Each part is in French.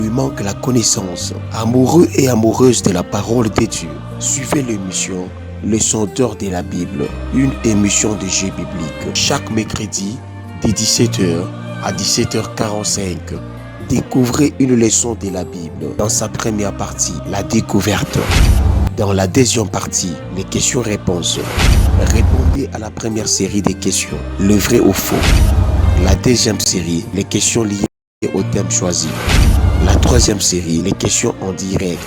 lui manque la connaissance. Amoureux et amoureuses de la parole de Dieu, suivez l'émission Leçon d'or de la Bible, une émission de jeu biblique. Chaque mercredi, de 17h à 17h45, découvrez une leçon de la Bible. Dans sa première partie, la découverte. Dans la deuxième partie, les questions-réponses. Répondez à la première série des questions, le vrai ou faux. La deuxième série, les questions liées au thème choisi. La troisième série, les questions en direct.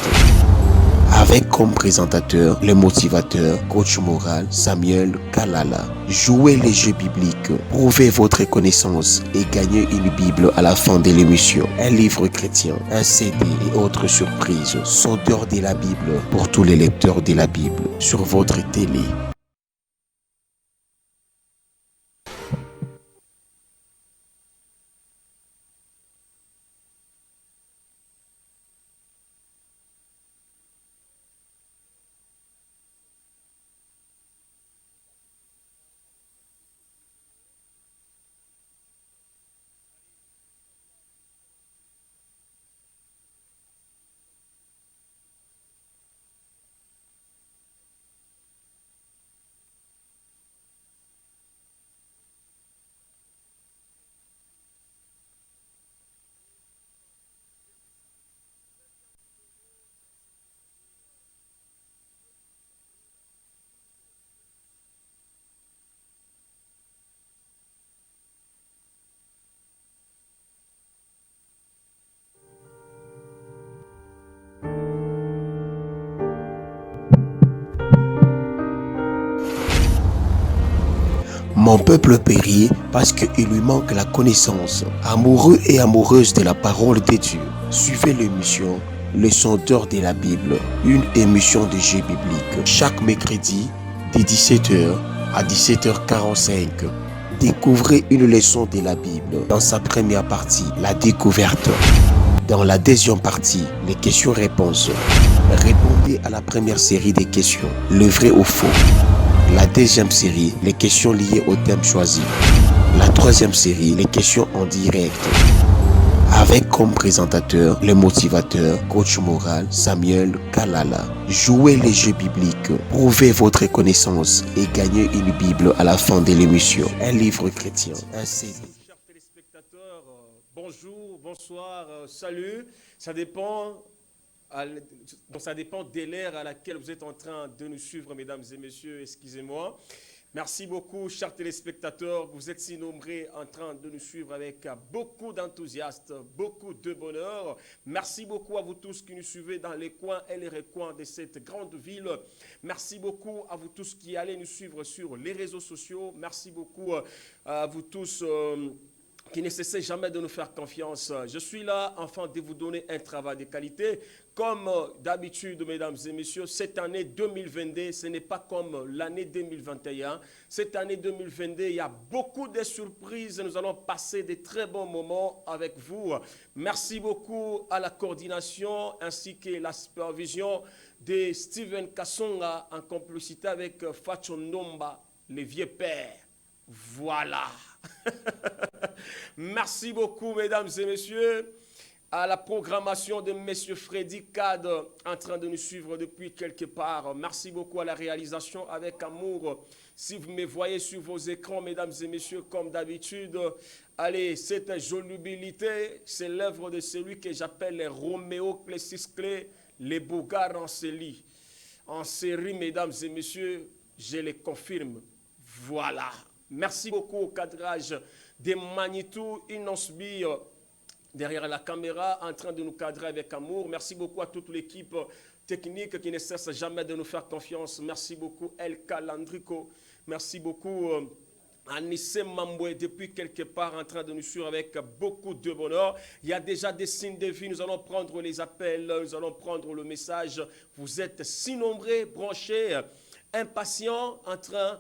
Avec comme présentateur, le motivateur, coach moral, Samuel Kalala. Jouez les jeux bibliques, prouvez votre connaissance et gagnez une Bible à la fin de l'émission. Un livre chrétien, un CD et autres surprises sont d'or de la Bible pour tous les lecteurs de la Bible sur votre télé. Mon peuple périt parce qu'il lui manque la connaissance. Amoureux et amoureuses de la parole de Dieu, suivez l'émission Leçon d'or de la Bible, une émission de jeu biblique. Chaque mercredi, de 17h à 17h45, découvrez une leçon de la Bible. Dans sa première partie, la découverte. Dans la deuxième partie, les questions-réponses. Répondez à la première série des questions, le vrai ou faux. La deuxième série, les questions liées au thème choisi. La troisième série, les questions en direct. Avec comme présentateur, le motivateur, coach moral, Samuel Kalala. Jouez les jeux bibliques, prouvez votre connaissance et gagnez une Bible à la fin de l'émission. Un livre chrétien, un CD. Chers téléspectateurs, bonjour, bonsoir, salut. Ça dépend de l'ère à laquelle vous êtes en train de nous suivre, mesdames et messieurs, excusez-moi. Merci beaucoup, chers téléspectateurs. Vous êtes si nombreux en train de nous suivre avec beaucoup d'enthousiasme, beaucoup de bonheur. Merci beaucoup à vous tous qui nous suivez dans les coins et les recoins de cette grande ville. Merci beaucoup à vous tous qui allez nous suivre sur les réseaux sociaux. Merci beaucoup à vous tous qui ne cessez jamais de nous faire confiance. Je suis là afin de vous donner un travail de qualité. Comme d'habitude, mesdames et messieurs, cette année 2022, ce n'est pas comme l'année 2021. Cette année 2022, il y a beaucoup de surprises. Nous allons passer de très bons moments avec vous. Merci beaucoup à la coordination ainsi que la supervision de Steven Kassonga en complicité avec Facho Nomba, les vieux pères. Voilà. Merci beaucoup, mesdames et messieurs, à la programmation de M. Freddy Cad en train de nous suivre depuis quelque part. Merci beaucoup à la réalisation avec amour. Si vous me voyez sur vos écrans, mesdames et messieurs, comme d'habitude, allez, cette volubilité, c'est l'œuvre de celui que j'appelle Roméo Plessisclé, les Bougars en série. En série, mesdames et messieurs, je les confirme. Voilà. Merci beaucoup au cadrage de Manitou Inosbi derrière la caméra en train de nous cadrer avec amour. Merci beaucoup à toute l'équipe technique qui ne cesse jamais de nous faire confiance. Merci beaucoup El Calandrico. Merci beaucoup Anissé Mamboué depuis quelque part en train de nous suivre avec beaucoup de bonheur. Il y a déjà des signes de vie. Nous allons prendre les appels, nous allons prendre le message. Vous êtes si nombreux, branchés, impatients, en train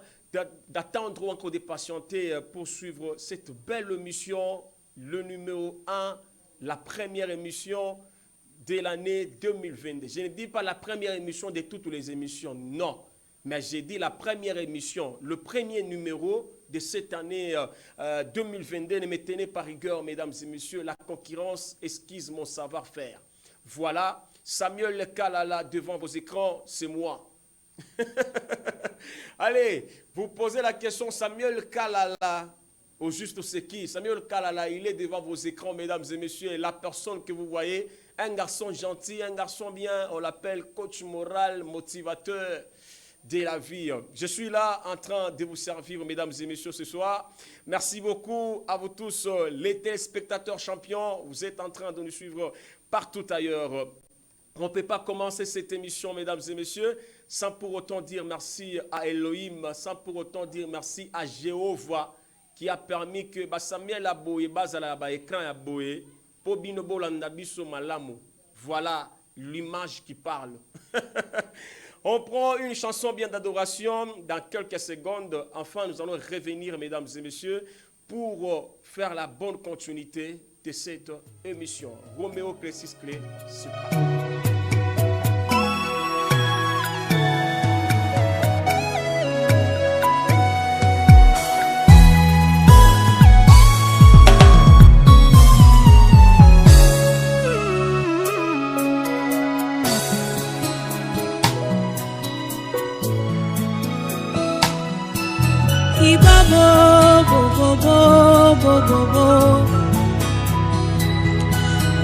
d'attendre ou encore de patienter pour suivre cette belle émission, le numéro 1, la première émission de l'année 2022. Je ne dis pas la première émission de toutes les émissions, non. Mais j'ai dit la première émission, le premier numéro de cette année 2022. Ne me tenez pas rigueur, mesdames et messieurs. La concurrence esquisse mon savoir-faire. Voilà, Samuel Kalala devant vos écrans, c'est moi. Allez, vous posez la question, Samuel Kalala, au juste c'est qui? Samuel Kalala, il est devant vos écrans, mesdames et messieurs. La personne que vous voyez, un garçon gentil, un garçon bien, on l'appelle coach moral, motivateur de la vie. Je suis là en train de vous servir, mesdames et messieurs, ce soir. Merci beaucoup à vous tous, les téléspectateurs champions. Vous êtes en train de nous suivre partout ailleurs. On ne peut pas commencer cette émission, mesdames et messieurs, sans pour autant dire merci à Elohim, sans pour autant dire merci à Jéhovah, qui a permis que Samuel Aboye, Bazala écran Aboye, Pobino Bolanda Biso Malamu. Voilà l'image qui parle. On prend une chanson bien d'adoration dans quelques secondes. Enfin, nous allons revenir, mesdames et messieurs, pour faire la bonne continuité de cette émission. Roméo Clécis Clé, c'est parti.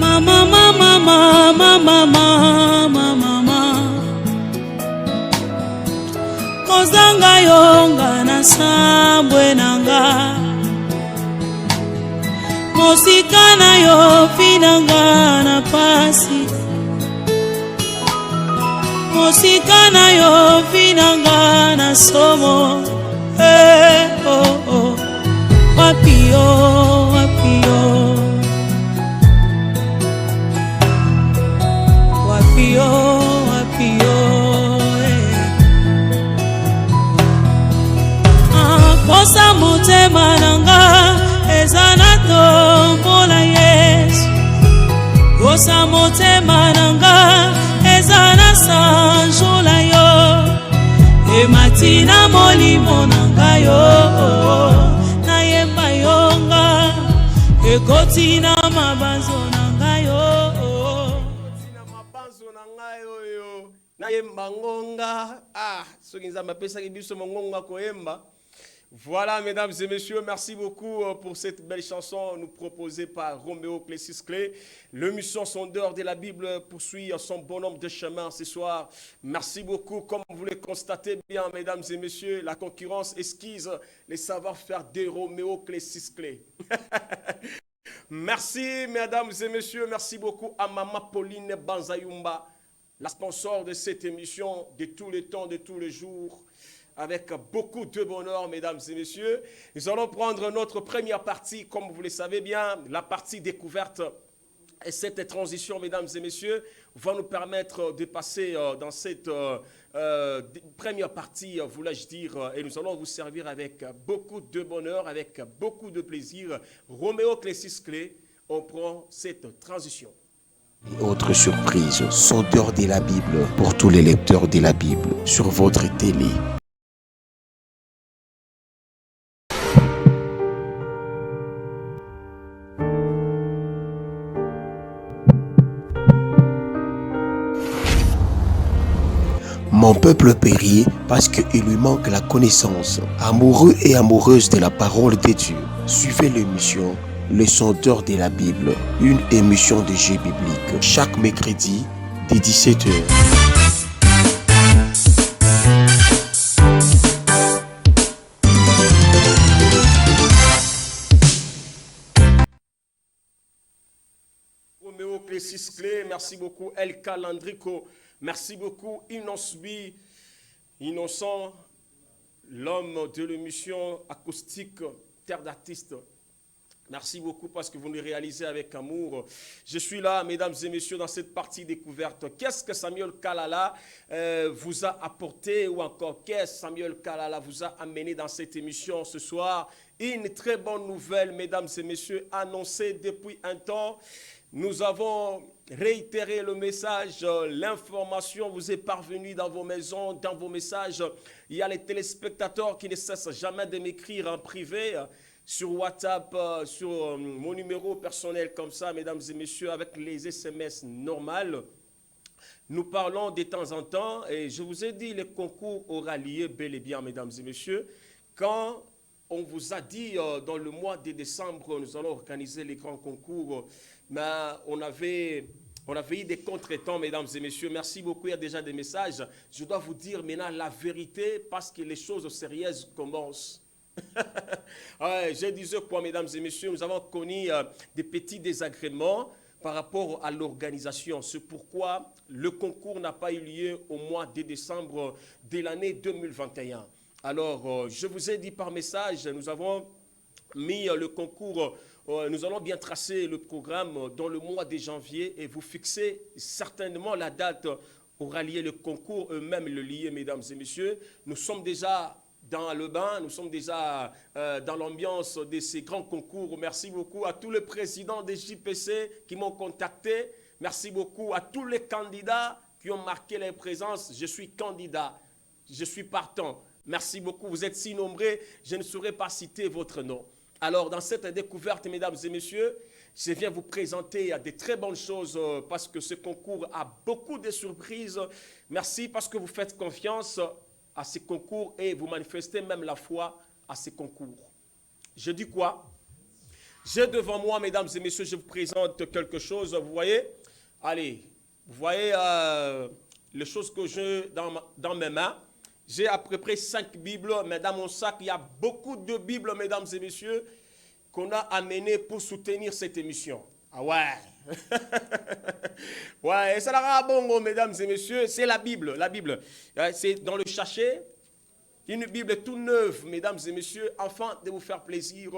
Mama, mama, mama, mama, mama, kozanga yonga na sambwe nanga, mosika na yo finanga na pasi, mosika na yo finanga na somo. Oh, oh. Wapio, wapio, wapio, wapio, posa motema nanga ezana tombola Yesu, posa motema nanga ezana sanjola yo, ematina molimo nanga yo. Ekotina mabanzo nangayo, ekotina mabanzo nangayo yo. Na yemba ngonga. Ah, soki nzamba pesa ki biso mongonga koyemba. Voilà, mesdames et messieurs, merci beaucoup pour cette belle chanson nous proposée par Roméo Clécis Clé. Le mission sondeur de la Bible poursuit son bonhomme de chemin ce soir. Merci beaucoup. Comme vous le constatez bien, mesdames et messieurs, la concurrence esquisse les savoir-faire de Roméo Clécis Clé. Merci, mesdames et messieurs. Merci beaucoup à Maman Pauline Banzayumba, la sponsor de cette émission de tous les temps, de tous les jours. Avec beaucoup de bonheur, mesdames et messieurs. Nous allons prendre notre première partie, comme vous le savez bien, la partie découverte. Et cette transition, mesdames et messieurs, va nous permettre de passer dans cette première partie, voulais-je dire, et nous allons vous servir avec beaucoup de bonheur, avec beaucoup de plaisir. Roméo Clécis Clé, on prend cette transition. Et autre surprise, sondeur de la Bible pour tous les lecteurs de la Bible sur votre télé. Mon peuple périt parce qu'il lui manque la connaissance. Amoureux et amoureuses de la parole de Dieu, suivez l'émission Le Sondeur de la Bible, une émission de jeux bibliques, chaque mercredi dès 17h. Roméo Clécis Clé, merci beaucoup. El Calandrico. Merci beaucoup, Inosbi, Innocent, l'homme de l'émission acoustique Terre d'artistes. Merci beaucoup parce que vous nous réalisez avec amour. Je suis là, mesdames et messieurs, dans cette partie découverte. Qu'est-ce que Samuel Kalala vous a apporté ou encore qu'est-ce que Samuel Kalala vous a amené dans cette émission ce soir? Une très bonne nouvelle, mesdames et messieurs, annoncée depuis un temps. Nous avons réitéré le message, l'information vous est parvenue dans vos maisons, dans vos messages. Il y a les téléspectateurs qui ne cessent jamais de m'écrire en privé sur WhatsApp, sur mon numéro personnel comme ça, mesdames et messieurs, avec les SMS normales. Nous parlons de temps en temps et je vous ai dit, le concours aura lieu bel et bien, mesdames et messieurs, quand on vous a dit dans le mois de décembre, nous allons organiser les grands concours, mais on avait eu des contretemps, mesdames et messieurs. Merci beaucoup, il y a déjà des messages. Je dois vous dire maintenant la vérité parce que les choses sérieuses commencent. Ouais, je disais quoi, mesdames et messieurs, nous avons connu des petits désagréments par rapport à l'organisation. C'est pourquoi le concours n'a pas eu lieu au mois de décembre de l'année 2021. Alors, je vous ai dit par message, nous avons mis le concours, nous allons bien tracer le programme dans le mois de janvier et vous fixez certainement la date aura lieu le concours, eux-mêmes le lier, mesdames et messieurs. Nous sommes déjà dans le bain, nous sommes déjà dans l'ambiance de ces grands concours. Merci beaucoup à tous les présidents des JPC qui m'ont contacté. Merci beaucoup à tous les candidats qui ont marqué leur présence. Je suis candidat, je suis partant. Merci beaucoup, vous êtes si nombreux, je ne saurais pas citer votre nom. Alors, dans cette découverte, mesdames et messieurs, je viens vous présenter de très bonnes choses parce que ce concours a beaucoup de surprises. Merci parce que vous faites confiance à ces concours et vous manifestez même la foi à ces concours. Je dis quoi? J'ai devant moi, mesdames et messieurs, je vous présente quelque chose. Vous voyez? Allez, vous voyez les choses que j'ai dans mes mains. J'ai à peu près 5 Bibles, mais dans mon sac, il y a beaucoup de Bibles, mesdames et messieurs, qu'on a amenées pour soutenir cette émission. Ah ouais. Ouais, et ça la bon, mesdames et messieurs, c'est la Bible. La Bible, c'est dans le sachet, une Bible toute neuve, mesdames et messieurs, afin de vous faire plaisir.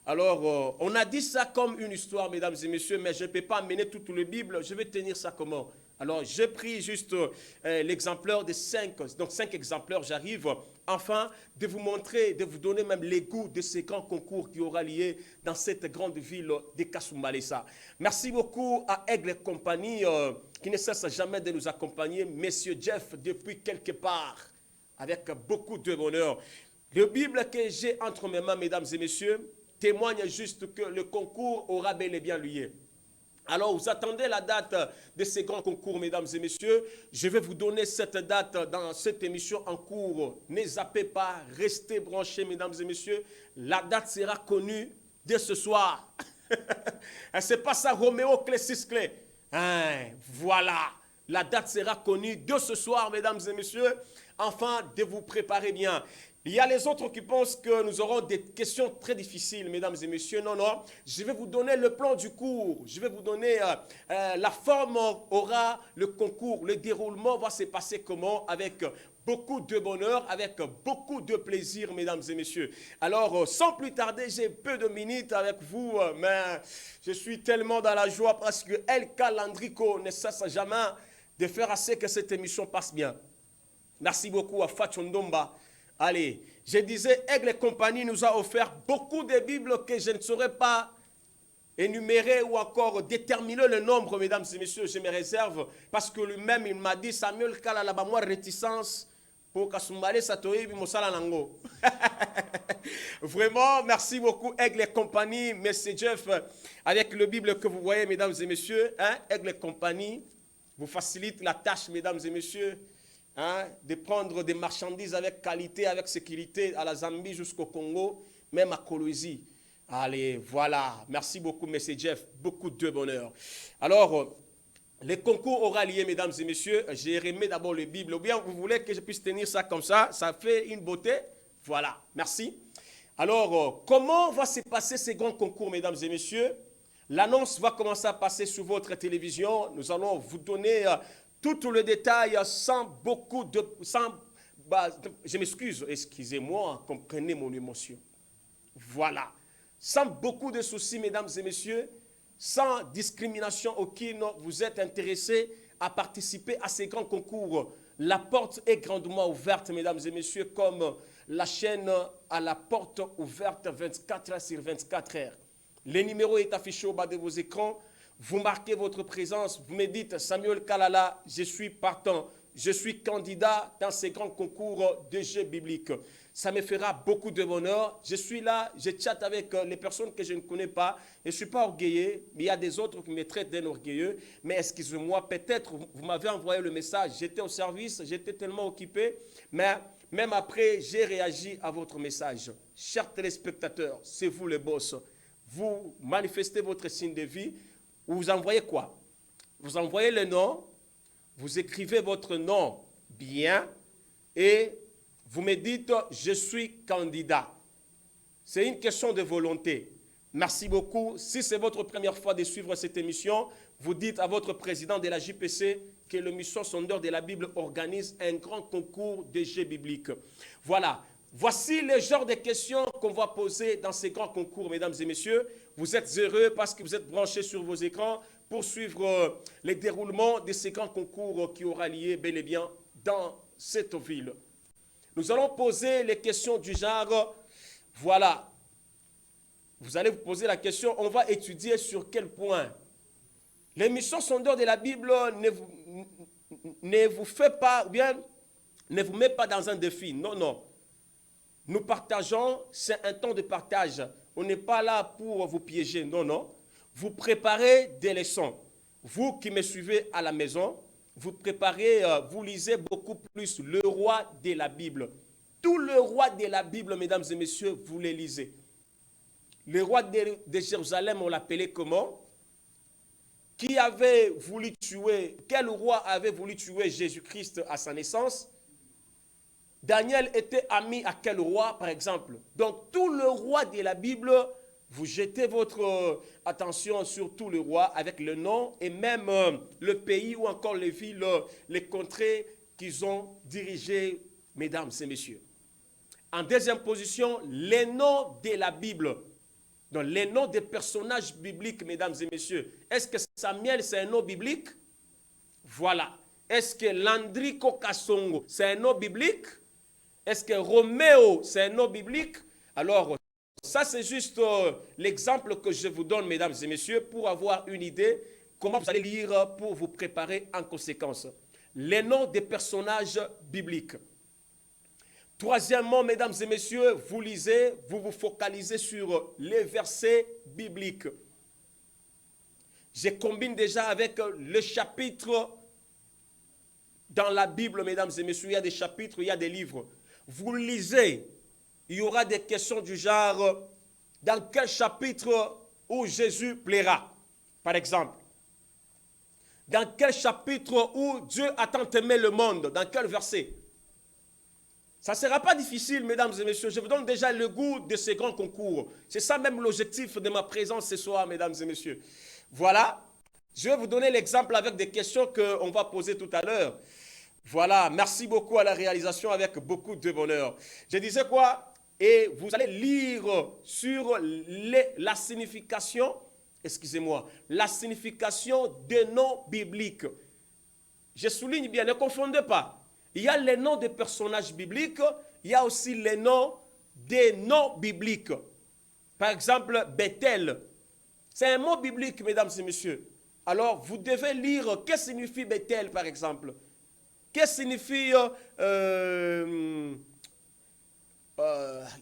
Alors, on a dit ça comme une histoire, mesdames et messieurs, mais je ne peux pas amener toute la Bible. Je vais tenir ça comment? Alors, j'ai pris juste l'exemplaire de 5, donc 5 exemplaires, j'arrive, afin de vous montrer, de vous donner même les goûts de ces grands concours qui aura lieu dans cette grande ville de Kasumbalesa. Merci beaucoup à Aigle Compagnie, qui ne cesse jamais de nous accompagner, Monsieur Jeff, depuis quelque part, avec beaucoup de bonheur. La Bible que j'ai entre mes mains, mesdames et messieurs, témoigne juste que le concours aura bel et bien lieu. Alors, vous attendez la date de ces grands concours, mesdames et messieurs. Je vais vous donner cette date dans cette émission en cours. Ne zappez pas, restez branchés, mesdames et messieurs. La date sera connue dès ce soir. C'est pas ça, Roméo Clé. Hein, voilà, la date sera connue dès ce soir, mesdames et messieurs. Enfin, de vous préparer bien. Il y a les autres qui pensent que nous aurons des questions très difficiles, mesdames et messieurs. Non, non, je vais vous donner le plan du cours. Je vais vous donner la forme aura le concours. Le déroulement va se passer comment? Avec beaucoup de bonheur, avec beaucoup de plaisir, mesdames et messieurs. Alors, sans plus tarder, j'ai peu de minutes avec vous, mais je suis tellement dans la joie parce que El Calandrico ne cesse jamais de faire assez que cette émission passe bien. Merci beaucoup à Fachondomba. Allez, je disais, Aigle Compagnie nous a offert beaucoup de Bibles que je ne saurais pas énumérer ou encore déterminer le nombre, mesdames et messieurs, je me réserve, parce que lui-même, il m'a dit, Samuel Kala, moi, réticence, pour Kasumbale Satoye, Mosala Nango. Vraiment, merci beaucoup, Aigle Compagnie, Monsieur Jeff, avec le Bible que vous voyez, mesdames et messieurs, hein, Aigle Compagnie vous facilite la tâche, mesdames et messieurs. Hein, de prendre des marchandises avec qualité, avec sécurité à la Zambie jusqu'au Congo, même à Kolwezi. Allez, voilà. Merci beaucoup, M. Jeff. Beaucoup de bonheur. Alors, le concours aura lieu, mesdames et messieurs. J'ai remis d'abord le Bible. Ou bien vous voulez que je puisse tenir ça comme ça? Ça fait une beauté. Voilà. Merci. Alors, comment va se passer ces grands concours, mesdames et messieurs? L'annonce va commencer à passer sur votre télévision. Nous allons vous donner tout le détail sans beaucoup de... je m'excuse, excusez-moi, comprenez mon émotion. Voilà. Sans beaucoup de soucis, mesdames et messieurs, sans discrimination aucune, vous êtes intéressés à participer à ces grands concours. La porte est grandement ouverte, mesdames et messieurs, comme la chaîne à la porte ouverte 24 heures sur 24 heures. Le numéro est affiché au bas de vos écrans. vous marquez votre présence, vous me dites, Samuel Kalala, je suis partant, je suis candidat dans ces grands concours de jeux bibliques. Ça me fera beaucoup de bonheur. Je suis là, je chatte avec les personnes que je ne connais pas. Je ne suis pas orgueilleux, mais il y a des autres qui me traitent d'un orgueilleux. Mais excusez-moi, peut-être vous m'avez envoyé le message, j'étais au service, j'étais tellement occupé, mais même après, j'ai réagi à votre message. Chers téléspectateurs, c'est vous le boss. Vous manifestez votre signe de vie. Vous envoyez quoi? Vous envoyez le nom, vous écrivez votre nom bien et vous me dites « je suis candidat ». C'est une question de volonté. Merci beaucoup. Si c'est votre première fois de suivre cette émission, vous dites à votre président de la JPC que le mission sondeur de la Bible organise un grand concours de jeux bibliques. Voilà. Voici le genre de questions qu'on va poser dans ces grands concours, mesdames et messieurs. Vous êtes heureux parce que vous êtes branchés sur vos écrans pour suivre le déroulement de ces grands concours qui aura lieu bel et bien dans cette ville. Nous allons poser les questions du genre, voilà, vous allez vous poser la question, on va étudier sur quel point l'émission sondeur de la Bible ne vous fait pas, ou bien ne vous met pas dans un défi. Non, non. Nous partageons, c'est un temps de partage. On n'est pas là pour vous piéger, non, non. Vous préparez des leçons. Vous qui me suivez à la maison, vous préparez, vous lisez beaucoup plus le roi de la Bible. Tout le roi de la Bible, mesdames et messieurs, vous les lisez. Le roi de Jérusalem, on l'appelait comment? Qui avait voulu tuer, quel roi avait voulu tuer Jésus-Christ à sa naissance? Daniel était ami à quel roi, par exemple? Donc, tout le roi de la Bible, vous jetez votre attention sur tout le roi avec le nom et même le pays ou encore les villes, les contrées qu'ils ont dirigées, mesdames et messieurs. En deuxième position, les noms de la Bible. Donc, les noms des personnages bibliques, mesdames et messieurs. Est-ce que Samuel, c'est un nom biblique? Voilà. Est-ce que Landrico Kasongo, c'est un nom biblique? Est-ce que Roméo, c'est un nom biblique? Alors, ça, c'est juste l'exemple que je vous donne, mesdames et messieurs, pour avoir une idée comment vous allez lire pour vous préparer en conséquence. Les noms des personnages bibliques. Troisièmement, mesdames et messieurs, vous lisez, vous vous focalisez sur les versets bibliques. Je combine déjà avec le chapitre dans la Bible, mesdames et messieurs. Il y a des chapitres, il y a des livres. Vous lisez, il y aura des questions du genre, dans quel chapitre où Jésus plaira, par exemple. Dans quel chapitre où Dieu a tant aimé le monde, dans quel verset? Ça ne sera pas difficile, mesdames et messieurs. Je vous donne déjà le goût de ces grands concours. C'est ça même l'objectif de ma présence ce soir, mesdames et messieurs. Voilà. Je vais vous donner l'exemple avec des questions qu'on va poser tout à l'heure. Voilà. Merci beaucoup à la réalisation avec beaucoup de bonheur. Je disais quoi? Et vous allez lire sur la signification, excusez-moi, la signification des noms bibliques. Je souligne bien, ne confondez pas. Il y a les noms des personnages bibliques, il y a aussi les noms des noms bibliques. Par exemple, Bethel. C'est un mot biblique, mesdames et messieurs. Alors, vous devez lire qu'est-ce que signifie Bethel, par exemple. Qu'est-ce que signifie...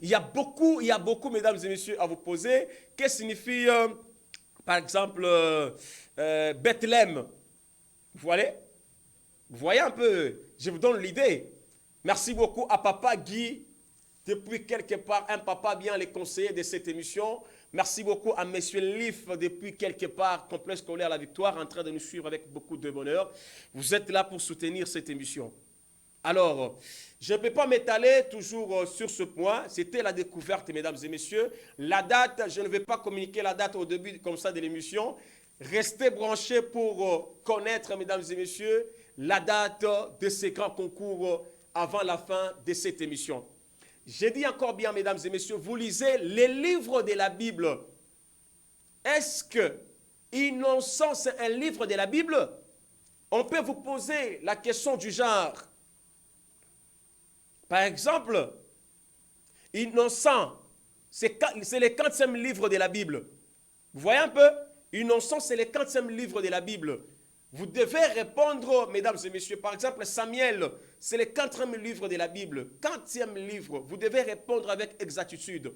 il y a beaucoup, mesdames et messieurs, à vous poser. Qu'est-ce que signifie, par exemple, Bethléem? Vous voyez un peu, je vous donne l'idée. Merci beaucoup à Papa Guy, depuis quelque part, un papa bien les conseillers de cette émission. Merci beaucoup à Monsieur Lif, depuis quelque part, complexe scolaire La Victoire, en train de nous suivre avec beaucoup de bonheur. Vous êtes là pour soutenir cette émission. Alors, je ne peux pas m'étaler toujours sur ce point. C'était la découverte, mesdames et messieurs. La date, je ne vais pas communiquer la date au début comme ça de l'émission. Restez branchés pour connaître, mesdames et messieurs, la date de ces grands concours avant la fin de cette émission. J'ai dit encore bien, mesdames et messieurs, vous lisez les livres de la Bible. Est-ce que Innocent, c'est un livre de la Bible? On peut vous poser la question du genre. Par exemple, Innocent, c'est le 40e livre de la Bible. Vous voyez un peu? Innocent, c'est le 40e livre de la Bible. Vous devez répondre, mesdames et messieurs. Par exemple, Samuel, c'est le 4e livre de la Bible. 40e livre. Vous devez répondre avec exactitude.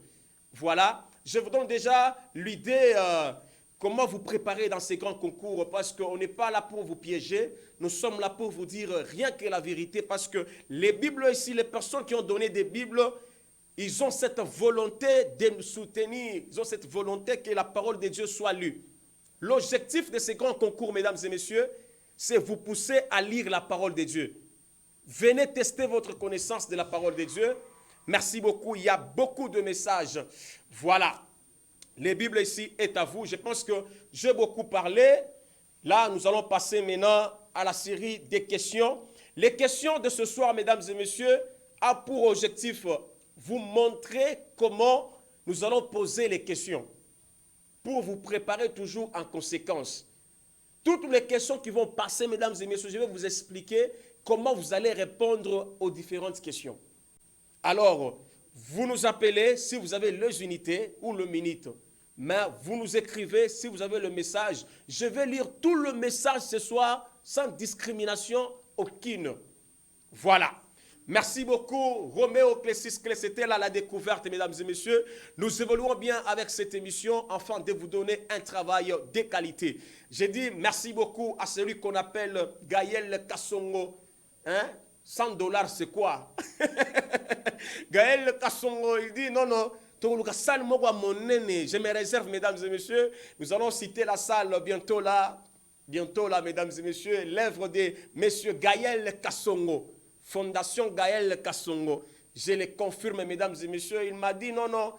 Voilà. Je vous donne déjà l'idée comment vous préparer dans ces grands concours, parce qu'on n'est pas là pour vous piéger. Nous sommes là pour vous dire rien que la vérité, parce que les Bibles ici, les personnes qui ont donné des Bibles, ils ont cette volonté de nous soutenir. Ils ont cette volonté que la parole de Dieu soit lue. L'objectif de ces grands concours, mesdames et messieurs, c'est vous pousser à lire la parole de Dieu. Venez tester votre connaissance de la parole de Dieu. Merci beaucoup. Il y a beaucoup de messages. Voilà. La Bible ici est à vous. Je pense que j'ai beaucoup parlé. Là, nous allons passer maintenant à la série des questions. Les questions de ce soir, mesdames et messieurs, a pour objectif vous montrer comment nous allons poser les questions pour vous préparer toujours en conséquence. Toutes les questions qui vont passer, mesdames et messieurs, je vais vous expliquer comment vous allez répondre aux différentes questions. Alors, vous nous appelez si vous avez les unités ou le minute. Mais vous nous écrivez si vous avez le message. Je vais lire tout le message ce soir sans discrimination aucune. Voilà. Merci beaucoup, Roméo Clécis Clé. C'était là la découverte, mesdames et messieurs. Nous évoluons bien avec cette émission afin de vous donner un travail de qualité. J'ai dit merci beaucoup à celui qu'on appelle Gaël Kassongo. Hein? $100, c'est quoi? Gaël Kassongo, il dit non. Je me réserve, mesdames et messieurs. Nous allons citer la salle bientôt là, mesdames et messieurs, l'œuvre de monsieur Gaël Kassongo. Fondation Gaël Kassongo. Je le confirme, mesdames et messieurs. Il m'a dit non,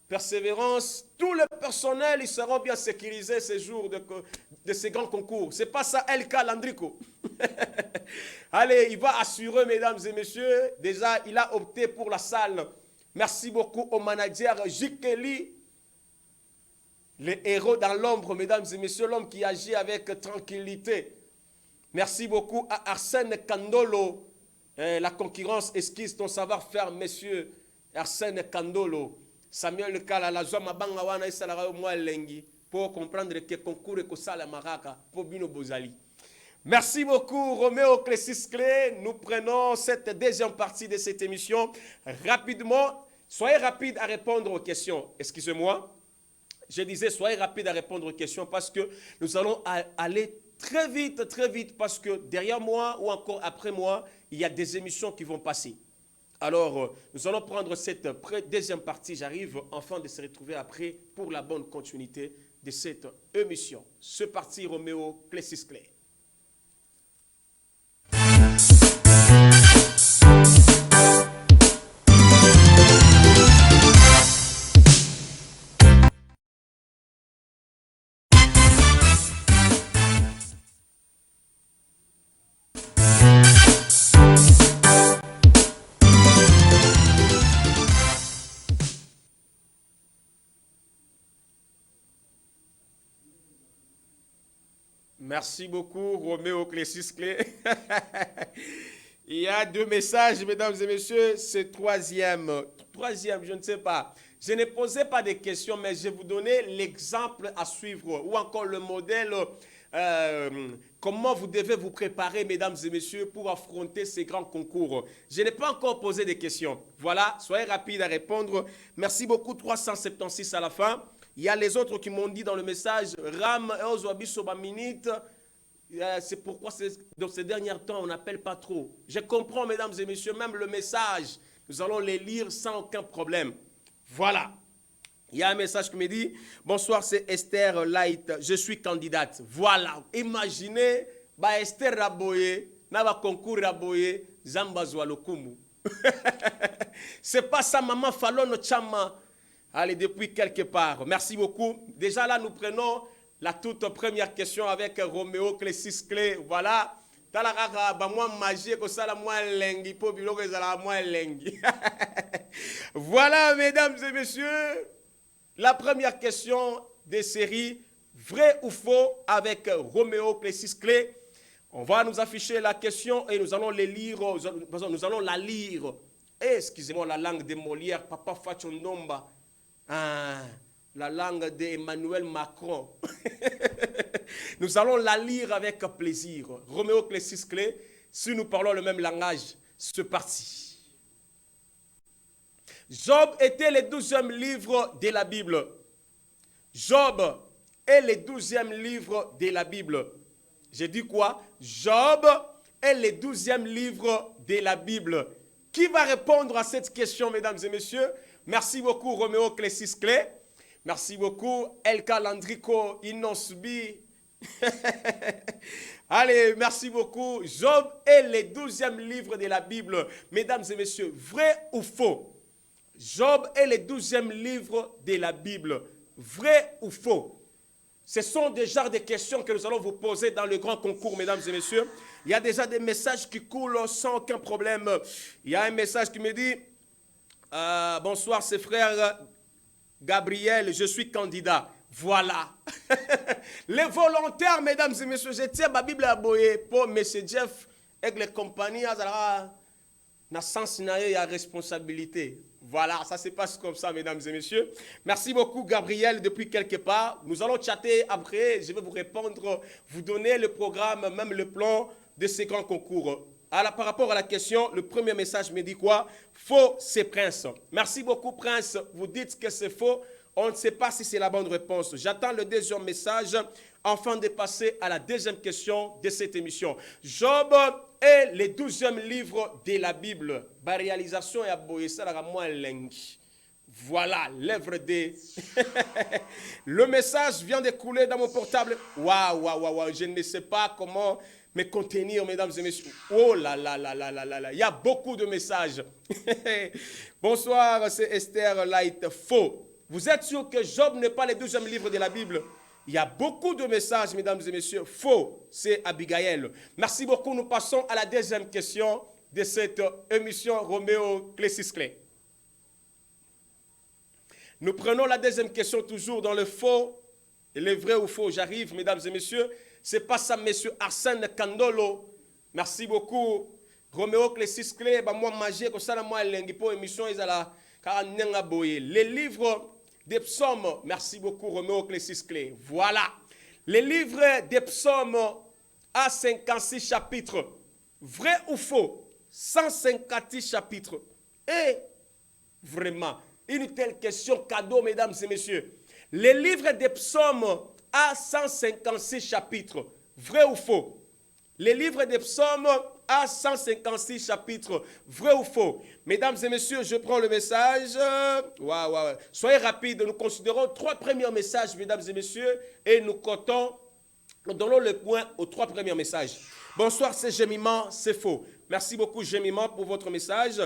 persévérance. Tout le personnel, ils seront bien sécurisés ces jours de ces grands concours. C'est pas ça, LK Landrico. Allez, il va assurer, mesdames et messieurs. Déjà, il a opté pour la salle. Merci beaucoup au manager Jikeli. Le héros dans l'ombre, mesdames et messieurs, l'homme qui agit avec tranquillité. Merci beaucoup à Arsène Kandolo. La concurrence esquisse ton savoir-faire, monsieur Arsène Kandolo. Samuel Kala, la joie mabanga wana isalara moi lengi pour comprendre que concours et que ça la maraka pour bino bozali. Merci beaucoup, Roméo Clécis Clé. Nous prenons cette deuxième partie de cette émission. Rapidement, soyez rapide à répondre aux questions. Excusez-moi. Je disais, soyez rapide à répondre aux questions parce que nous allons aller très vite, parce que derrière moi ou encore après moi, il y a des émissions qui vont passer. Alors, nous allons prendre cette deuxième partie. J'arrive enfin de se retrouver après pour la bonne continuité de cette émission. Ce parti, Roméo Clécis Clé. Merci beaucoup, Roméo Clécis Clé. Il y a 2 messages, mesdames et messieurs. C'est troisième, je ne sais pas. Je ne posais pas de questions, mais je vais vous donner l'exemple à suivre ou encore le modèle, comment vous devez vous préparer, mesdames et messieurs, pour affronter ces grands concours. Je n'ai pas encore posé de questions. Voilà, soyez rapides à répondre. Merci beaucoup, 376 à la fin. Il y a les autres qui m'ont dit dans le message, Ram, minute. C'est pourquoi dans ces derniers temps, on n'appelle pas trop. Je comprends, mesdames et messieurs, même le message, nous allons les lire sans aucun problème. Voilà. Il y a un message qui me dit, bonsoir, c'est Esther Light, je suis candidate. Voilà. Imaginez, Esther Raboye, Nava concours Raboye, Zambazwa Lokumu. C'est pas ça, maman Fallon Chama. Allez, depuis quelque part. Merci beaucoup. Déjà là, nous prenons la toute première question avec Roméo Clécis Clé. Voilà. Voilà, mesdames et messieurs, la première question des séries vrai ou faux avec Roméo Clécis Clé. On va nous afficher la question et nous allons les lire. Nous allons la lire. Excusez-moi la langue de Molière, Papa Fachondomba. la langue d'Emmanuel Macron. Nous allons la lire avec plaisir. Roméo Clésis Clé, si nous parlons le même langage, c'est parti. Job était le 12e livre de la Bible. Job est le 12e livre de la Bible. J'ai dit quoi? Job est le 12e livre de la Bible. Qui va répondre à cette question, mesdames et messieurs? Merci beaucoup, Roméo Clésis Clé. Merci beaucoup, Elka Landrico Inosbi. Allez, merci beaucoup. Job est le 12e livre de la Bible. Mesdames et messieurs, vrai ou faux? Job est le 12e livre de la Bible. Vrai ou faux? Ce sont déjà des questions que nous allons vous poser dans le grand concours, mesdames et messieurs. Il y a déjà des messages qui coulent sans aucun problème. Il y a un message qui me dit « Bonsoir, c'est frère Gabriel, je suis candidat. » Voilà. Les volontaires, mesdames et messieurs, je tiens ma Bible à boyer pour M. Jeff et les compagnies. Na sens il y a responsabilité. Voilà, ça se passe comme ça, mesdames et messieurs. Merci beaucoup, Gabriel, depuis quelque part. Nous allons chatter après. Je vais vous répondre, vous donner le programme, même le plan de ces grands concours. Alors, par rapport à la question, le premier message me dit quoi? Faux, c'est Prince. Merci beaucoup, Prince. Vous dites que c'est faux. On ne sait pas si c'est la bonne réponse. J'attends le deuxième message afin de passer à la deuxième question de cette émission. Job est le 12e livre de la Bible. La réalisation est aboyée, ça la moins lingue. Voilà, l'œuvre de... Le message vient de couler dans mon portable. Waouh, je ne sais pas comment me contenir, mesdames et messieurs. Oh là là. Il y a beaucoup de messages. Bonsoir, c'est Esther Light. Faux. Vous êtes sûr que Job n'est pas le 12e livre de la Bible? Il y a beaucoup de messages, mesdames et messieurs. Faux, c'est Abigail. Merci beaucoup. Nous passons à la deuxième question de cette émission Roméo Clésis Clé. Nous prenons la deuxième question toujours dans le faux et le vrai ou faux. J'arrive, mesdames et messieurs. C'est pas ça, monsieur Arsène Kandolo. Merci beaucoup. Roméo Clésis Clé, moi, magie, comme ça, moi, l'émission, émission, ils ont les livres des psaumes, merci beaucoup Roméo Clésis Clé. Voilà. Les livres des psaumes a 56 chapitres. Vrai ou faux? 156 chapitres. Et vraiment, une telle question cadeau, mesdames et messieurs. Les livres des psaumes a 156 chapitres. Vrai ou faux? Les livres des psaumes a 156 chapitres. Vrai ou faux? Mesdames et messieurs, je prends le message. Soyez rapides. Nous considérons 3 premiers messages, mesdames et messieurs, et nous donnons le point aux 3 premiers messages. Bonsoir, c'est Gémiment, c'est faux. Merci beaucoup, Gémiment, pour votre message.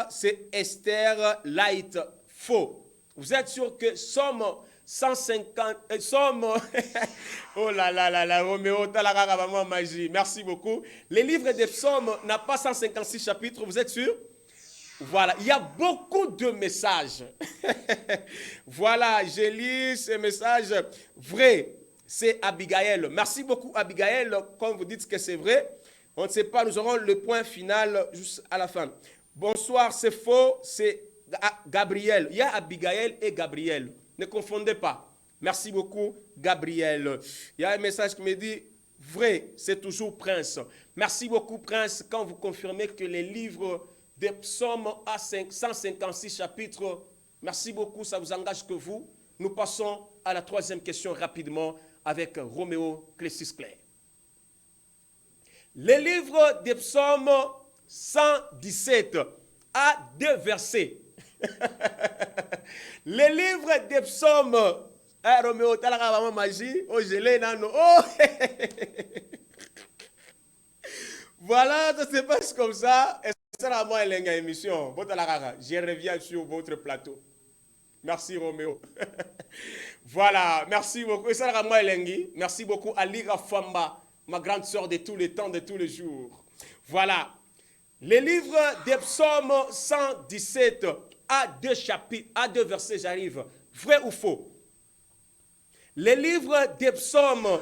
C'est Esther Light, faux. Vous êtes sûr que Somme 150, Somme, oh là, Roméo, magie. Merci beaucoup. Les livres des psaumes n'a pas 156 chapitres, vous êtes sûr? Voilà, il y a beaucoup de messages. Voilà, j'ai lu ces messages. Vrai, c'est Abigail. Merci beaucoup, Abigail. Comme vous dites que c'est vrai, on ne sait pas, nous aurons le point final juste à la fin. Bonsoir, c'est faux, c'est Gabriel. Il y a Abigail et Gabriel. Ne confondez pas. Merci beaucoup, Gabriel. Il y a un message qui me dit, vrai, c'est toujours Prince. Merci beaucoup, Prince, quand vous confirmez que les livres des psaumes à 156 chapitres, merci beaucoup, ça vous engage que vous. Nous passons à la troisième question rapidement avec Roméo Clésis Clé. Les livres des psaumes 117 à 2 versets. Les livres des psaumes, Roméo, tu as la magie, oh, je l'ai, non, oh, voilà, ça se passe comme ça. Et c'est la moi émission. Je reviens sur votre plateau. Merci, Roméo. Voilà, merci beaucoup. Et ça la moi merci beaucoup à Lira Famba, ma grande sœur de tous les temps, de tous les jours. Voilà. Les livres des psaumes 117 à 2 chapitres, à 2 versets, j'arrive. Vrai ou faux? Les livres des psaumes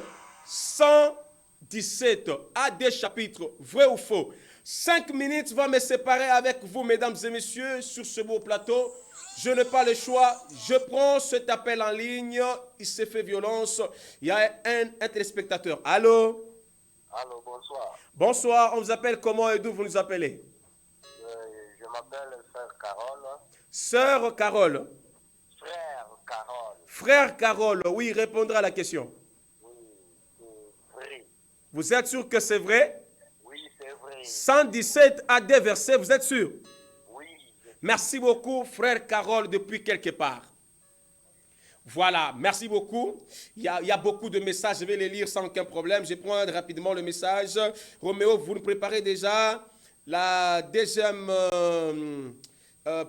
17 a des chapitres, vrai ou faux? 5 minutes vont me séparer avec vous, mesdames et messieurs, sur ce beau plateau. Je n'ai pas le choix. Je prends cet appel en ligne. Il s'est fait violence. Il y a un téléspectateur. Allô? Allô, bonsoir. Bonsoir. On vous appelle comment et d'où vous nous appelez? Je m'appelle Sœur Carole. Sœur Carole. Frère Carole. Frère Carole, oui, répondra à la question. Oui, c'est vrai. Vous êtes sûr que c'est vrai? Oui, c'est vrai. 117 à des versets, vous êtes sûr? Oui. Merci beaucoup, frère Carole, depuis quelque part. Voilà, merci beaucoup. Il y a beaucoup de messages, je vais les lire sans aucun problème. Je prends rapidement le message. Roméo, vous nous préparez déjà la deuxième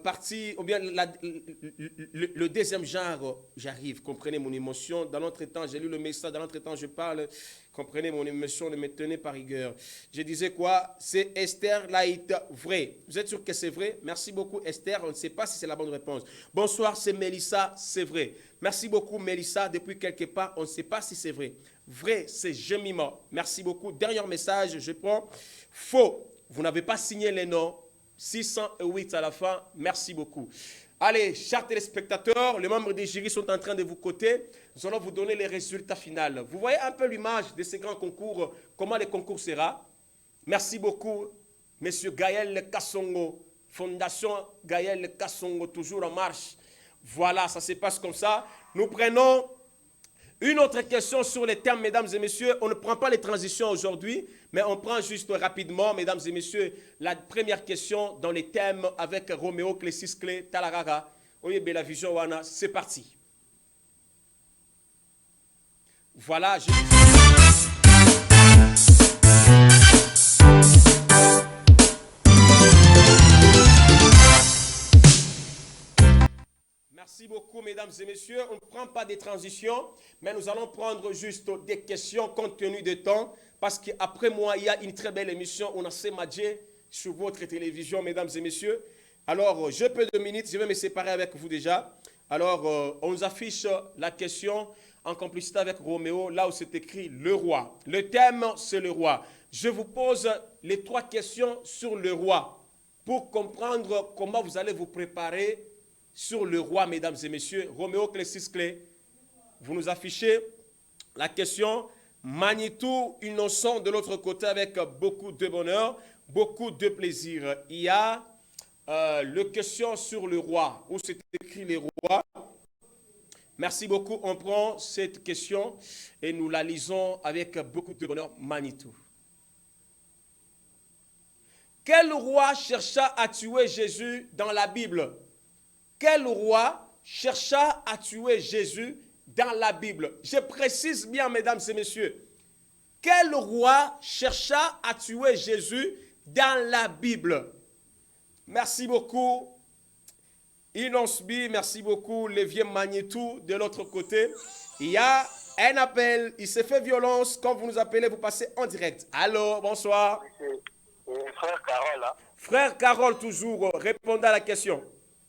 partie, ou bien le deuxième genre. J'arrive, comprenez mon émotion. Dans l'entretemps, j'ai lu le message, dans l'entretemps, je parle. Comprenez mon émotion, ne me tenez par rigueur. Je disais quoi? C'est Esther Laït, vrai. Vous êtes sûr que c'est vrai? Merci beaucoup Esther, on ne sait pas si c'est la bonne réponse. Bonsoir, c'est Mélissa, c'est vrai. Merci beaucoup Mélissa, depuis quelque part, on ne sait pas si c'est vrai. Vrai, c'est Jemima. Merci beaucoup. Dernier message, je prends. Faux, vous n'avez pas signé les noms. 608 à la fin, merci beaucoup. Allez, chers téléspectateurs, les membres des jurys sont en train de vous coter. Nous allons vous donner les résultats finaux. Vous voyez un peu l'image de ces grands concours, comment les concours sera. Merci beaucoup, Monsieur Gaël Kassongo, Fondation Gaël Kassongo, toujours en marche. Voilà, ça se passe comme ça. Nous prenons une autre question sur les termes, mesdames et messieurs. On ne prend pas les transitions aujourd'hui, mais on prend juste rapidement, mesdames et messieurs, la première question dans les thèmes avec Roméo Clé Talarara. Oye Bella Vision Wana, c'est parti. Voilà, Merci beaucoup, mesdames et messieurs. On ne prend pas des transitions, mais nous allons prendre juste des questions compte tenu du temps, parce qu'après moi, il y a une très belle émission. On a Semadje sur votre télévision, mesdames et messieurs. Alors, je peux 2 minutes, je vais me séparer avec vous déjà. Alors, on nous affiche la question en complicité avec Roméo, là où c'est écrit le roi. Le thème, c'est le roi. Je vous pose les 3 questions sur le roi pour comprendre comment vous allez vous préparer sur le roi, mesdames et messieurs. Roméo Clé, vous nous affichez la question. Manitou, innocent de l'autre côté avec beaucoup de bonheur, beaucoup de plaisir. Il y a le question sur le roi, où c'est écrit les rois. Merci beaucoup. On prend cette question et nous la lisons avec beaucoup de bonheur. Manitou. Quel roi chercha à tuer Jésus dans la Bible? Quel roi chercha à tuer Jésus dans la Bible? Je précise bien, mesdames et messieurs. Quel roi chercha à tuer Jésus dans la Bible? Merci beaucoup. Inosbi, merci beaucoup. Lévier Magnetou, de l'autre côté. Il y a un appel. Il s'est fait violence. Quand vous nous appelez, vous passez en direct. Allô, bonsoir. Frère Carole. Hein? Frère Carole, toujours. Répondez à la question.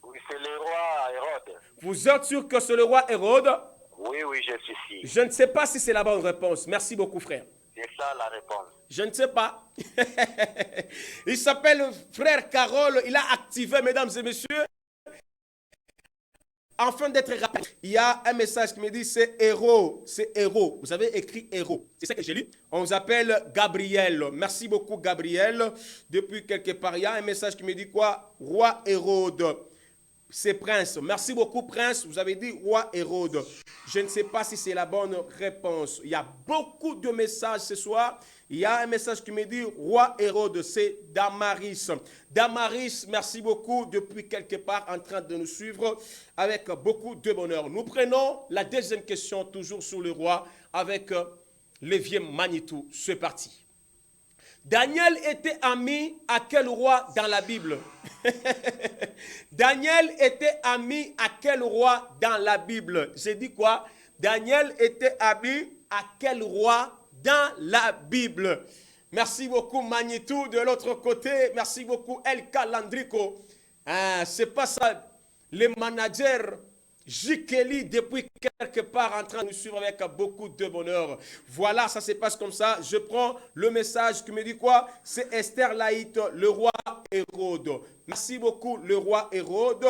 Oui, c'est le roi Hérode. Vous êtes sûr que c'est le roi Hérode? Oui, je suis sûr. Je ne sais pas si c'est la bonne réponse. Merci beaucoup, frère. C'est ça la réponse. Je ne sais pas. Il s'appelle frère Carole. Il a activé, mesdames et messieurs. Afin d'être rapide, il y a un message qui me dit c'est héros. C'est héros. Vous avez écrit héros. C'est ça que j'ai lu. On vous appelle Gabriel. Merci beaucoup, Gabriel. Depuis quelque part, il y a un message qui me dit quoi? Roi Hérode. C'est Prince. Merci beaucoup, Prince. Vous avez dit roi Hérode. Je ne sais pas si c'est la bonne réponse. Il y a beaucoup de messages ce soir. Il y a un message qui me dit roi Hérode. C'est Damaris. Damaris, merci beaucoup. Depuis quelque part, en train de nous suivre avec beaucoup de bonheur. Nous prenons la deuxième question, toujours sur le roi, avec Lévier Magnetou. C'est parti. Daniel était ami à quel roi dans la Bible? Daniel était ami à quel roi dans la Bible? J'ai dit quoi? Daniel était ami à quel roi dans la Bible? Merci beaucoup Magnetou de l'autre côté. Merci beaucoup El Calandrico. C'est pas ça. Les managers Jikeli depuis quelque part en train de nous suivre avec beaucoup de bonheur. Voilà, ça se passe comme ça. Je prends le message qui me dit quoi? C'est Esther Laït, le roi Hérode. Merci beaucoup, le roi Hérode.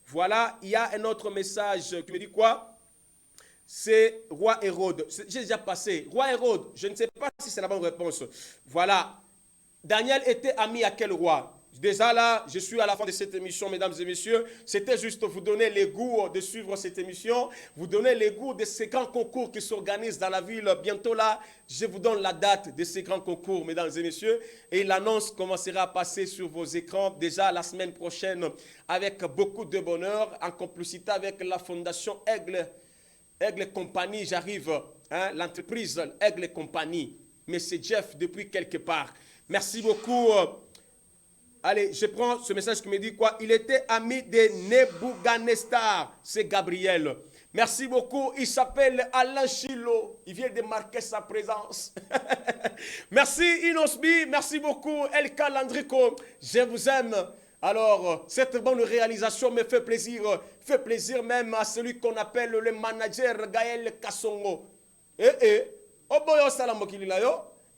Voilà, il y a un autre message qui me dit quoi? C'est roi Hérode. J'ai déjà passé. Roi Hérode, je ne sais pas si c'est la bonne réponse. Voilà. Daniel était ami à quel roi? Déjà là, je suis à la fin de cette émission, mesdames et messieurs. C'était juste vous donner les goûts de suivre cette émission, vous donner les goûts de ces grands concours qui s'organisent dans la ville. Bientôt là, je vous donne la date de ces grands concours, mesdames et messieurs. Et l'annonce commencera à passer sur vos écrans déjà la semaine prochaine avec beaucoup de bonheur, en complicité avec la fondation Aigle Compagnie. J'arrive, hein, l'entreprise Aigle Compagnie. Mais c'est Jeff depuis quelque part. Merci beaucoup. Allez, je prends ce message qui me dit quoi? Il était ami de Nebuchadnezzar. C'est Gabriel. Merci beaucoup. Il s'appelle Alain Chilo. Il vient de marquer sa présence. Merci Inosbi. Merci beaucoup Elka Landrico. Je vous aime. Alors, cette bonne réalisation me fait plaisir même à celui qu'on appelle le manager Gaël Kassongo. Oh boy, salam yo.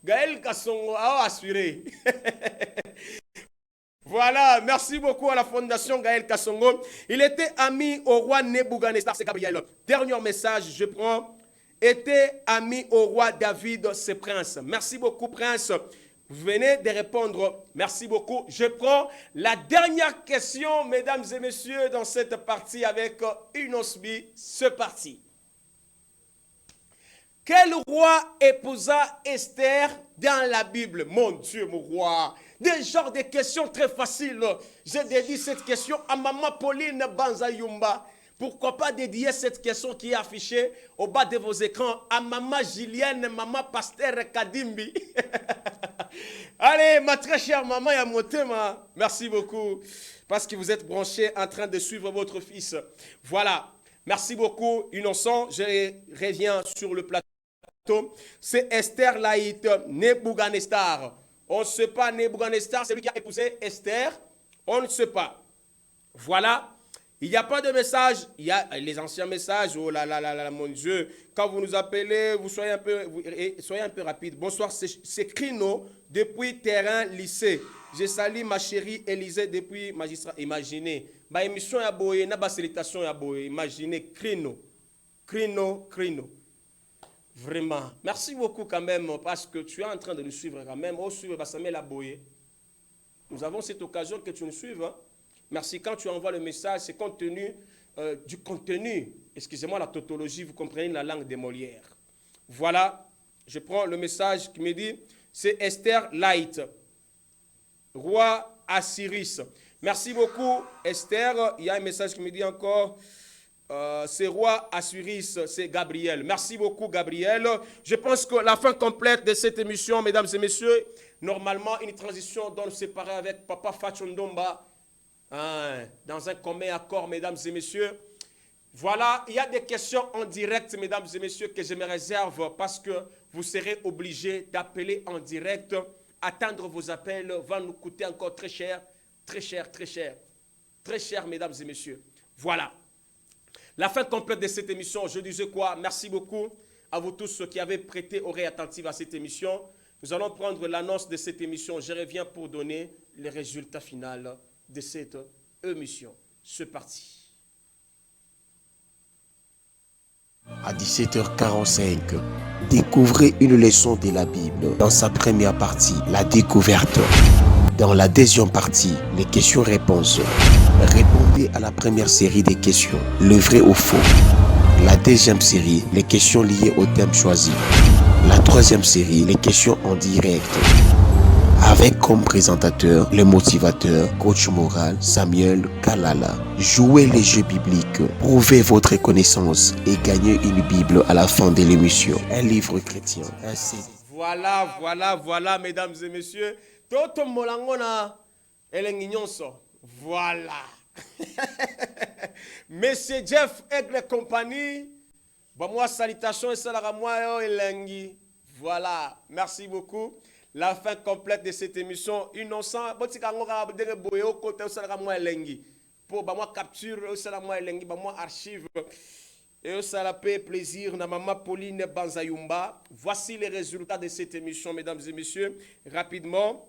Gaël Kassongo a assuré. Voilà, merci beaucoup à la fondation Gaël Kassongo. Il était ami au roi Nebuchadnezzar, c'est Gabriel. Dernier message, je prends. Était ami au roi David, c'est Prince. Merci beaucoup, Prince. Vous venez de répondre. Merci beaucoup. Je prends la dernière question, mesdames et messieurs, dans cette partie avec Inosbi. C'est parti. Quel roi épousa Esther dans la Bible? Mon Dieu, mon roi. Des genres de questions très faciles. J'ai dédié cette question à Maman Pauline Banzayumba. Pourquoi pas dédier cette question qui est affichée au bas de vos écrans à Maman Julienne, Maman Pasteur Kadimbi. Allez, ma très chère maman Yamotema, merci beaucoup parce que vous êtes branchés en train de suivre votre fils. Voilà, merci beaucoup Innocent. Je reviens sur le plateau. C'est Esther Laït, Nebuchadnezzar. On ne sait pas, Nebuchadnezzar, c'est lui qui a épousé Esther. On ne sait pas. Voilà. Il n'y a pas de message. Il y a les anciens messages. Oh là là là là, mon Dieu. Quand vous nous appelez, vous soyez un peu rapide. Bonsoir, c'est Crino depuis terrain lycée. Je salue ma chérie Élisée depuis magistrat. Imaginez. Ma émission est boye, na facilitation est boye. Imaginez Crino. Vraiment. Merci beaucoup quand même parce que tu es en train de nous suivre quand même. Oh, suivre Bassamé la boye. Nous avons cette occasion que tu nous suives. Hein? Merci. Quand tu envoies le message, c'est compte tenu du contenu. Excusez-moi la tautologie, vous comprenez la langue des Molières. Voilà. Je prends le message qui me dit, c'est Esther Light, roi Assiris. Merci beaucoup Esther. Il y a un message qui me dit encore... c'est roi Assuris, c'est Gabriel. Merci beaucoup Gabriel. Je pense que la fin complète de cette émission, mesdames et messieurs, normalement une transition doit nous séparer avec Papa Fachondomba dans un commun accord, mesdames et messieurs. Voilà, il y a des questions en direct, mesdames et messieurs, que je me réserve parce que vous serez obligés d'appeler en direct. Attendre vos appels va nous coûter encore très cher, mesdames et messieurs. Voilà. La fin complète de cette émission, je disais quoi? Merci beaucoup à vous tous ceux qui avez prêté oreille attentive à cette émission. Nous allons prendre l'annonce de cette émission. Je reviens pour donner les résultats finaux de cette émission. C'est parti. À 17h45, découvrez une leçon de la Bible dans sa première partie, la découverte. Dans la deuxième partie, les questions-réponses. Répondez à la première série des questions, le vrai ou faux. La deuxième série, les questions liées au thème choisi. La troisième série, les questions en direct. Avec comme présentateur, le motivateur, coach moral, Samuel Kalala. Jouez les jeux bibliques, prouvez votre connaissance et gagnez une Bible à la fin de l'émission. Un livre chrétien. Voilà, mesdames et messieurs. Toto molangona elenginyonso. Voilà. Monsieur Jeff Aigle Compagnie. Moi, salutations et salam elengi. Voilà. Merci beaucoup. La fin complète de cette émission. Innocent. pour moi capture, ça la moi elengi, moi archive. Et ça la paix, plaisir, na maman Pauline Banzayumba. Voici les résultats de cette émission, mesdames et messieurs. Rapidement,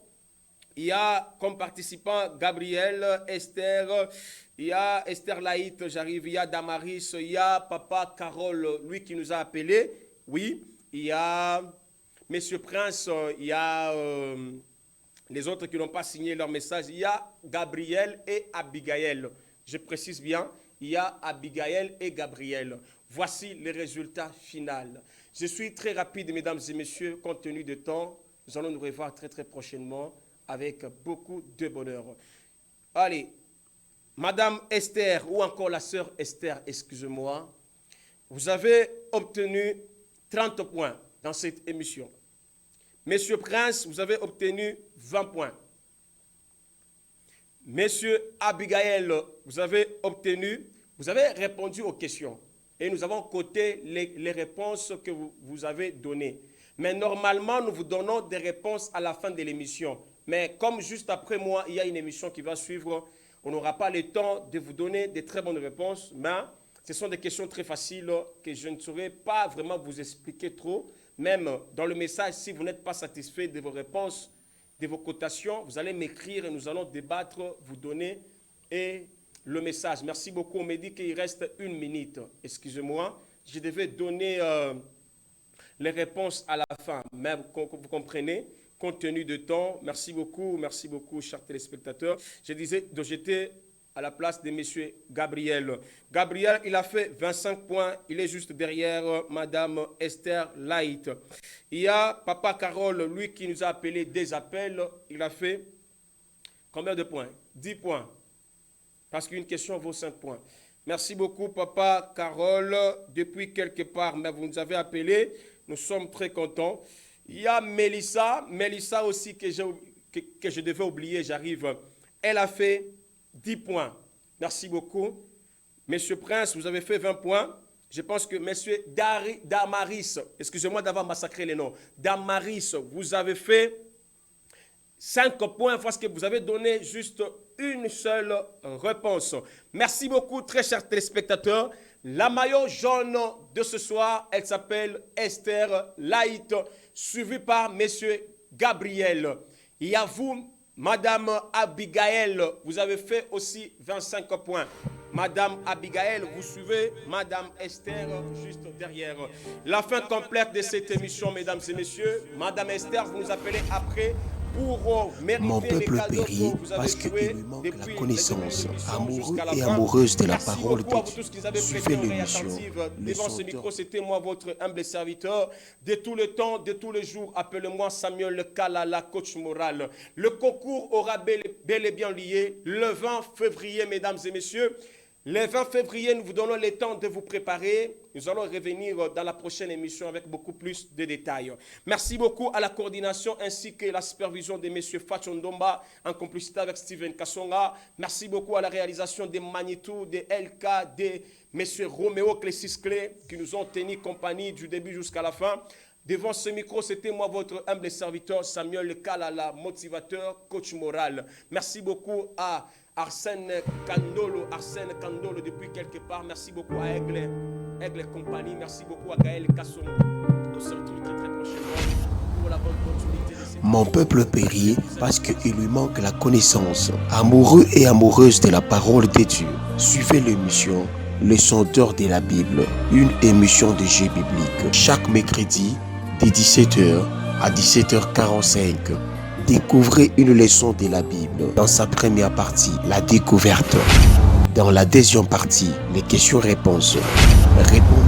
il y a comme participants Gabriel, Esther, il y a Esther Laït, j'arrive, il y a Damaris, il y a Papa Carole, lui qui nous a appelés. Oui, il y a Monsieur Prince, il y a les autres qui n'ont pas signé leur message. Il y a Gabriel et Abigail. Je précise bien. Il y a Abigail et Gabriel. Voici les résultats finaux. Je suis très rapide, mesdames et messieurs, compte tenu du temps. Nous allons nous revoir très très prochainement avec beaucoup de bonheur. Allez, Madame Esther, ou encore la sœur Esther, excusez-moi, vous avez obtenu 30 points dans cette émission. Monsieur Prince, vous avez obtenu 20 points. Monsieur Abigail, vous avez répondu aux questions et nous avons coté les réponses que vous avez données. Mais normalement, nous vous donnons des réponses à la fin de l'émission. Mais comme juste après moi, il y a une émission qui va suivre, on n'aura pas le temps de vous donner de très bonnes réponses. Mais ce sont des questions très faciles que je ne saurais pas vraiment vous expliquer trop. Même dans le message, si vous n'êtes pas satisfait de vos réponses, de vos cotations, vous allez m'écrire et nous allons débattre, vous donner le message. Merci beaucoup. On me dit qu'il reste 1 minute. Excusez-moi, je devais donner les réponses à la fin. Mais vous comprenez, compte tenu de temps, merci beaucoup, chers téléspectateurs. Je disais de jeter à la place de M. Gabriel. Gabriel, il a fait 25 points. Il est juste derrière Madame Esther Light. Il y a Papa Carole, lui qui nous a appelé des appels. Il a fait combien de points? 10 points. Parce qu'une question vaut 5 points. Merci beaucoup, Papa Carole. Depuis quelque part, mais vous nous avez appelé. Nous sommes très contents. Il y a Mélissa. Mélissa aussi que je devais oublier, j'arrive. Elle a fait 10 points. Merci beaucoup. Monsieur Prince, vous avez fait 20 points. Je pense que Monsieur Damaris, excusez-moi d'avoir massacré les noms. Damaris, vous avez fait 5 points parce que vous avez donné juste une seule réponse. Merci beaucoup, très chers téléspectateurs. La maillot jaune de ce soir, elle s'appelle Esther Light, suivie par Monsieur Gabriel. Il y a vous, Madame Abigail, vous avez fait aussi 25 points. Madame Abigail, vous suivez Madame Esther juste derrière. La fin complète de cette émission, mesdames et messieurs. Madame Esther, vous nous appelez après pour mériter Mon peuple les cadeaux périt que vous avez parce qu'il joués lui manque depuis la connaissance. amoureux Et amoureuse de la Merci parole beaucoup à de vous tous qui Dieu. avez Suivez prêté l'oreille l'émission. attentive. Le Devant ce chanteur. micro, c'était moi, votre humble serviteur. De tout le temps, de tous les jours, appelez-moi Samuel Kalala, coach moral. Le concours aura bel et bien lié le 20 février, mesdames et messieurs. Le 20 février, nous vous donnons le temps de vous préparer. Nous allons revenir dans la prochaine émission avec beaucoup plus de détails. Merci beaucoup à la coordination ainsi que la supervision de M. Fachondomba en complicité avec Steven Kassonga. Merci beaucoup à la réalisation de Manitou, de LK, de M. Roméo Clé qui nous ont tenu compagnie du début jusqu'à la fin. Devant ce micro, c'était moi, votre humble serviteur, Samuel Kalala, motivateur, coach moral. Merci beaucoup à Arsène Kandolo depuis quelque part. Merci beaucoup à Aigle Compagnie. Merci beaucoup à Gaël Kasson. On se retrouve très très prochainement pour la bonne continuité de cette Mon peuple périt parce qu'il lui manque la connaissance. Amoureux et amoureuse de la parole de Dieu. Suivez l'émission Le Chanteur de la Bible, une émission de jeu biblique. Chaque mercredi, de 17h à 17h45. Découvrez une leçon de la Bible dans sa première partie, la découverte. Dans la deuxième partie, les questions-réponses. Répondez